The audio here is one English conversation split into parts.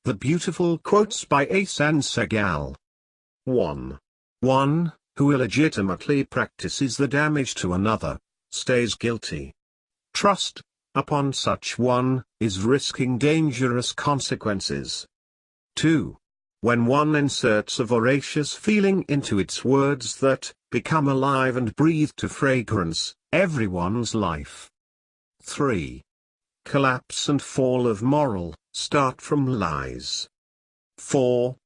The beautiful quotes by Asan Segal. 1. One, who illegitimately practices the damage to another, stays guilty. Trust, upon such one, is risking dangerous consequences. 2. When one inserts a voracious feeling into its words that become alive and breathe to fragrance, everyone's life. 3. Collapse and fall of moral, start from lies. 4.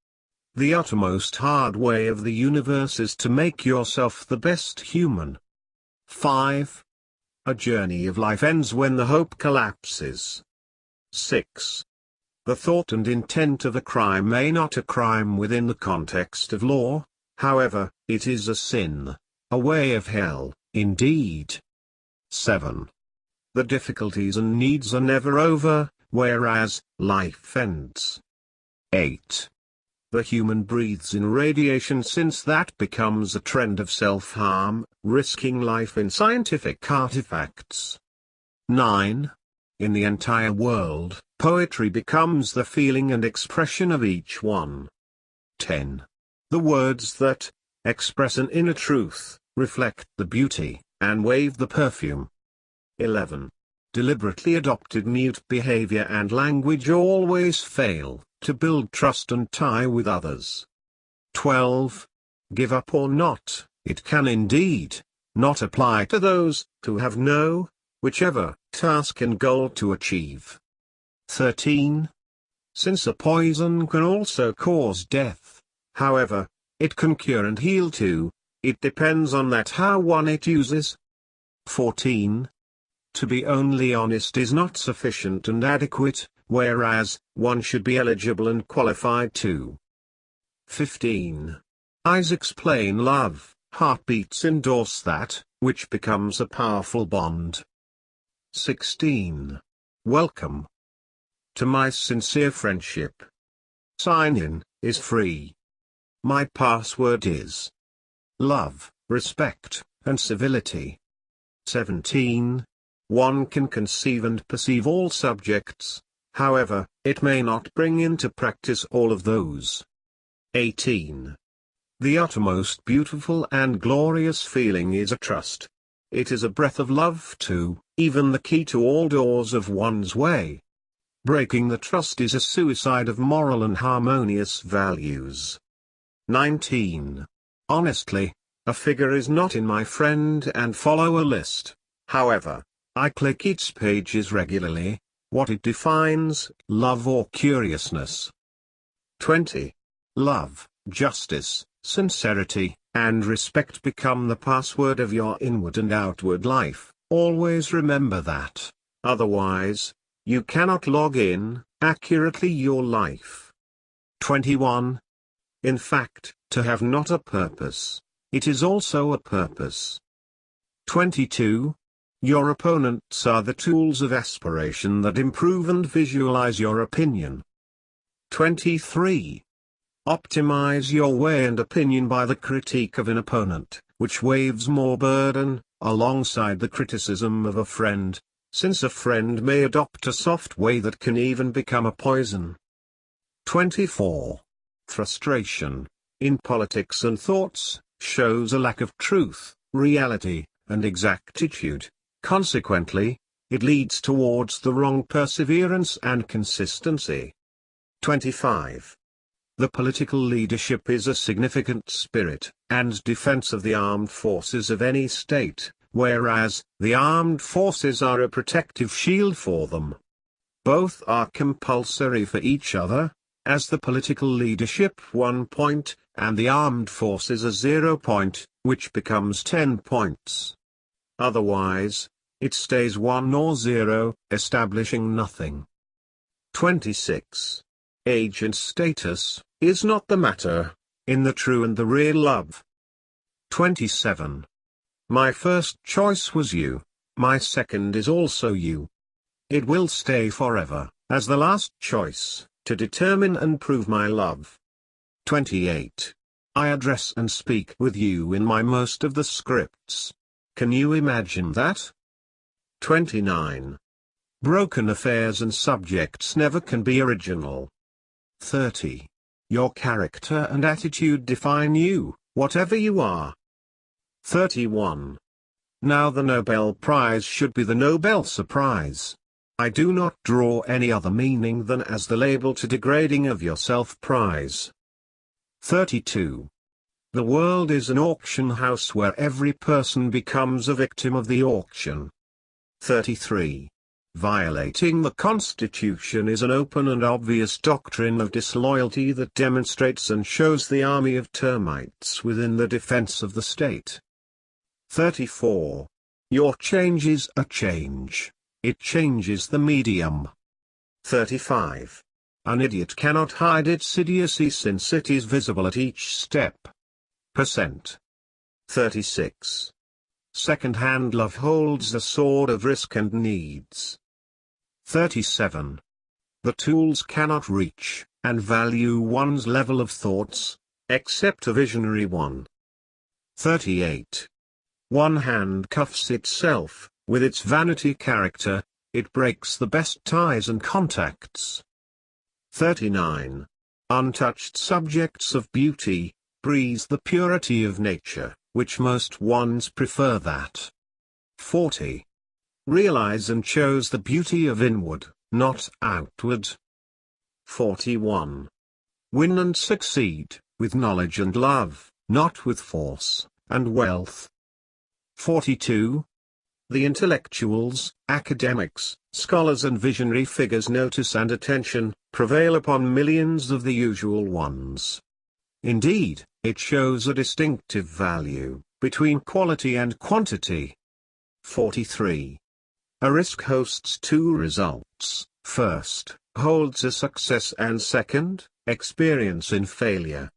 The uttermost hard way of the universe is to make yourself the best human. 5. A journey of life ends when the hope collapses. 6. The thought and intent of a crime may not a crime within the context of law, however, it is a sin, a way of hell, indeed. 7. The difficulties and needs are never over, whereas life ends. 8. The human breathes in radiation, since that becomes a trend of self-harm, risking life in scientific artifacts. 9. In the entire world, poetry becomes the feeling and expression of each one. 10. The words that express an inner truth, reflect the beauty, and wave the perfume. 11. Deliberately adopted mute behavior and language always fail to build trust and tie with others. 12. Give up or not, it can indeed not apply to those who have no, whichever, task and goal to achieve. 13. Since a poison can also cause death, however, it can cure and heal too, it depends on that how one it uses. 14. To be only honest is not sufficient and adequate, whereas, one should be eligible and qualified too. 15. Eyes explain love, heartbeats endorse that, which becomes a powerful bond. 16. Welcome to my sincere friendship. Sign-in is free. My password is love, respect, and civility. 17. One can conceive and perceive all subjects, however, it may not bring into practice all of those. 18. The uttermost beautiful and glorious feeling is a trust. It is a breath of love too, even the key to all doors of one's way. Breaking the trust is a suicide of moral and harmonious values. 19. Honestly, a figure is not in my friend and follower list, however, I click its pages regularly, what it defines, love or curiousness. 20. Love, justice, sincerity, and respect become the password of your inward and outward life, always remember that, otherwise, you cannot log in accurately your life. 21. In fact, to have not a purpose, it is also a purpose. 22. Your opponents are the tools of aspiration that improve and visualize your opinion. 23. Optimize your way and opinion by the critique of an opponent, which waves more burden, alongside the criticism of a friend, since a friend may adopt a soft way that can even become a poison. 24. Frustration, in politics and thoughts, shows a lack of truth, reality, and exactitude. Consequently, it leads towards the wrong perseverance and consistency. 25. The political leadership is a significant spirit and defense of the armed forces of any state, whereas the armed forces are a protective shield for them. Both are compulsory for each other, as the political leadership 1 point, and the armed forces a 0 point, which becomes 10 points. Otherwise, it stays 1 or 0, establishing nothing. 26. Age and status is not the matter, in the true and the real love. 27. My first choice was you, my second is also you. It will stay forever, as the last choice, to determine and prove my love. 28. I address and speak with you in my most of the scripts. Can you imagine that? 29. Broken affairs and subjects never can be original. 30. Your character and attitude define you, whatever you are. 31. Now the Nobel Prize should be the Nobel Surprise. I do not draw any other meaning than as the label to degrading of your self-prize. 32. The world is an auction house where every person becomes a victim of the auction. 33. Violating the Constitution is an open and obvious doctrine of disloyalty that demonstrates and shows the army of termites within the defense of the state. 34. Your change is a change. It changes the medium. 35. An idiot cannot hide its idiocy since it is visible at each step. Percent. 36. Second-hand love holds a sword of risk and needs. 37. The tools cannot reach and value one's level of thoughts, except a visionary one. 38. One hand cuffs itself, with its vanity character, it breaks the best ties and contacts. 39. Untouched subjects of beauty, breathe the purity of nature, which most ones prefer that. 40. Realize and chose the beauty of inward, not outward. 41. Win and succeed, with knowledge and love, not with force and wealth. 42. The intellectuals, academics, scholars and visionary figures' notice and attention prevail upon millions of the usual ones. Indeed, it shows a distinctive value between quality and quantity. 43. A risk hosts two results: first, holds a success, and second, experience in failure.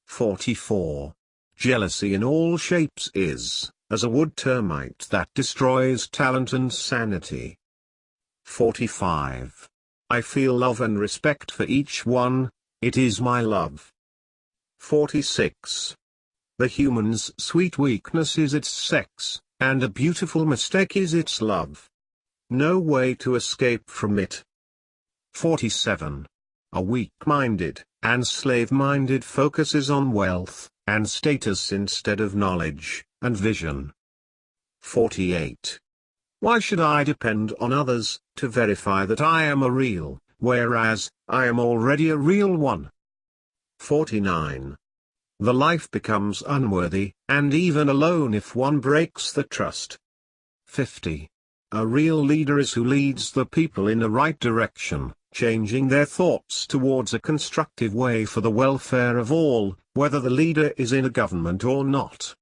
44. Jealousy in all shapes is, as a wood termite that destroys talent and sanity. 45. I feel love and respect for each one, it is my love. 46. The human's sweet weakness is its sex, and a beautiful mistake is its love. No way to escape from it. 47. A weak-minded and slave-minded focuses on wealth and status instead of knowledge and vision. 48. Why should I depend on others to verify that I am a real, whereas I am already a real one? 49. The life becomes unworthy, and even alone if one breaks the trust. 50. A real leader is who leads the people in the right direction, changing their thoughts towards a constructive way for the welfare of all, whether the leader is in a government or not.